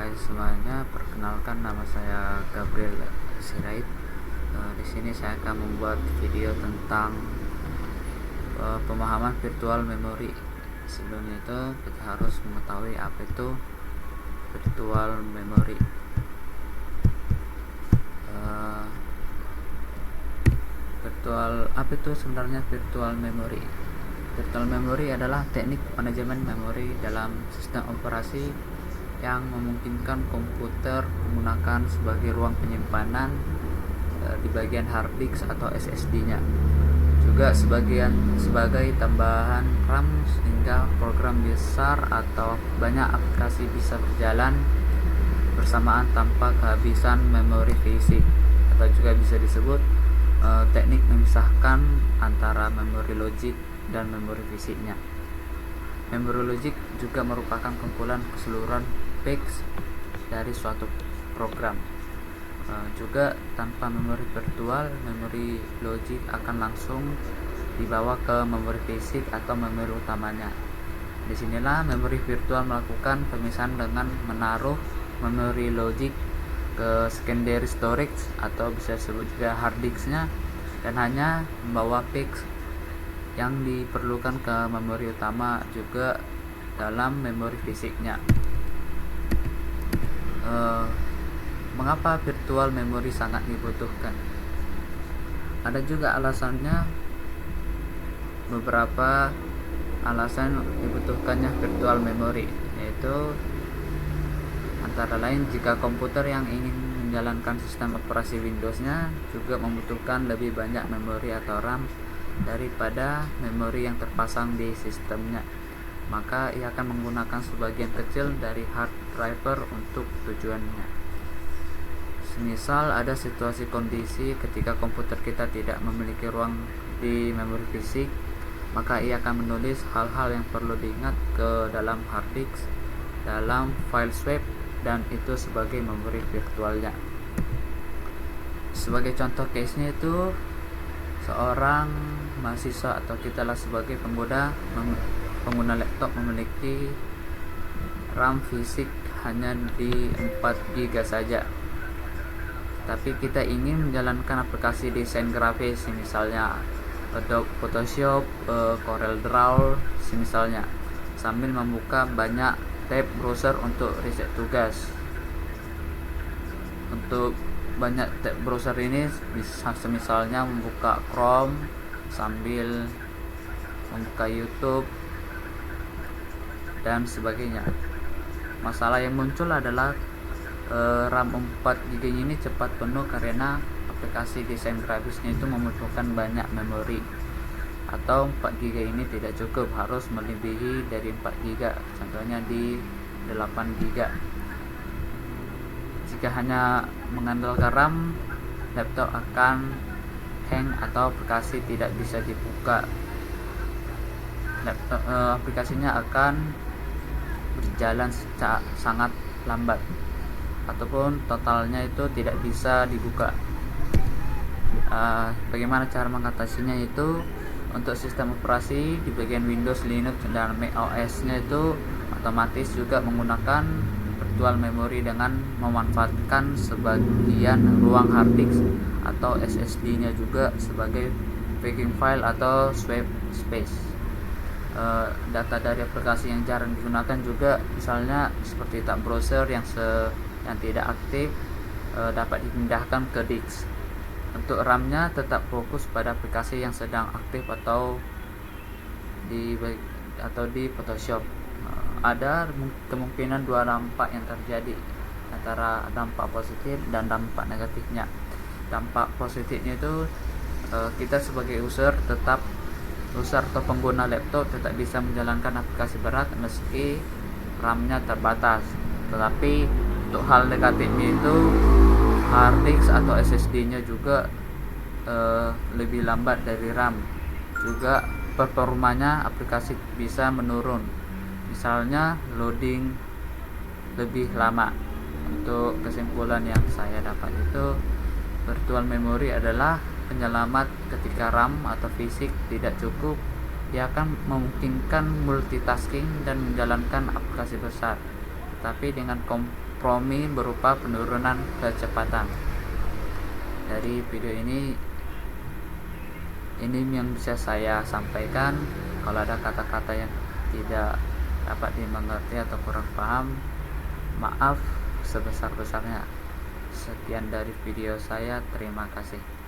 Hai semuanya, perkenalkan nama saya Gabriel Sirait. Di sini saya akan membuat video tentang pemahaman virtual memory. Sebelumnya itu kita harus mengetahui apa itu virtual memory. Apa itu sebenarnya virtual memory? Virtual memory adalah teknik manajemen memori dalam sistem operasi yang memungkinkan komputer menggunakan sebagai ruang penyimpanan di bagian hard disk atau SSD-nya, juga sebagai tambahan RAM sehingga program besar atau banyak aplikasi bisa berjalan bersamaan tanpa kehabisan memori fisik, atau juga bisa disebut teknik memisahkan antara memori logik dan memori fisiknya. Memori logik juga merupakan kumpulan keseluruhan bits dari suatu program. Juga tanpa memori virtual, memori logik akan langsung dibawa ke memori fisik atau memori utamanya. Disinilah memori virtual melakukan pemisahan dengan menaruh memori logik ke secondary storage atau bisa disebut juga hard disknya, dan hanya membawa bits yang diperlukan ke memori utama juga dalam memori fisiknya. Mengapa virtual memory sangat dibutuhkan? Ada juga alasannya, beberapa alasan dibutuhkannya virtual memory, yaitu antara lain jika komputer yang ingin menjalankan sistem operasi Windows-nya juga membutuhkan lebih banyak memori atau RAM daripada memori yang terpasang di sistemnya, maka ia akan menggunakan sebagian kecil dari hard driver untuk tujuannya. Semisal ada situasi kondisi ketika komputer kita tidak memiliki ruang di memori fisik, maka ia akan menulis hal-hal yang perlu diingat ke dalam hard disk dalam file swap, dan itu sebagai memori virtualnya. Sebagai contoh case-nya itu seorang mahasiswa atau kita lah sebagai pengguna laptop memiliki RAM fisik hanya di 4 GB saja, tapi kita ingin menjalankan aplikasi desain grafis misalnya Adobe Photoshop, Corel Draw misalnya, sambil membuka banyak tab browser untuk reset tugas. Untuk banyak tab browser ini bisa misalnya membuka Chrome sambil membuka YouTube dan sebagainya. Masalah yang muncul adalah RAM 4 GB ini cepat penuh karena aplikasi desain grafisnya itu membutuhkan banyak memori, atau 4 GB ini tidak cukup, harus melebihi dari 4 GB, contohnya di 8 GB. Jika hanya mengandalkan RAM, laptop akan hang atau aplikasi tidak bisa dibuka. Aplikasinya akan berjalan sangat lambat, ataupun totalnya itu tidak bisa dibuka. Bagaimana cara mengatasinya? Itu untuk sistem operasi di bagian Windows, Linux, dan Mac OS-nya itu otomatis juga menggunakan virtual memory dengan memanfaatkan sebagian ruang hard disk atau SSD-nya juga sebagai backing file atau swap space. Data dari aplikasi yang jarang digunakan juga, misalnya seperti tab browser yang tidak aktif, dapat dipindahkan ke disk. Untuk RAM-nya tetap fokus pada aplikasi yang sedang aktif atau di Photoshop. Ada kemungkinan dua dampak yang terjadi, antara dampak positif dan dampak negatifnya. Dampak positifnya itu kita sebagai user atau pengguna laptop tetap bisa menjalankan aplikasi berat meski RAM-nya terbatas. Tetapi untuk hal negatifnya itu hard disk atau SSD-nya juga lebih lambat dari RAM. Juga performanya aplikasi bisa menurun, misalnya loading lebih lama. Untuk kesimpulan yang saya dapat itu, virtual memory adalah penyelamat ketika RAM atau fisik tidak cukup. Ia akan memungkinkan multitasking dan menjalankan aplikasi besar, tapi dengan kompromi berupa penurunan kecepatan. Dari video ini yang bisa saya sampaikan. Kalau ada kata-kata yang tidak dapat dimengerti atau kurang paham, maaf sebesar-besarnya. Sekian dari video saya, terima kasih.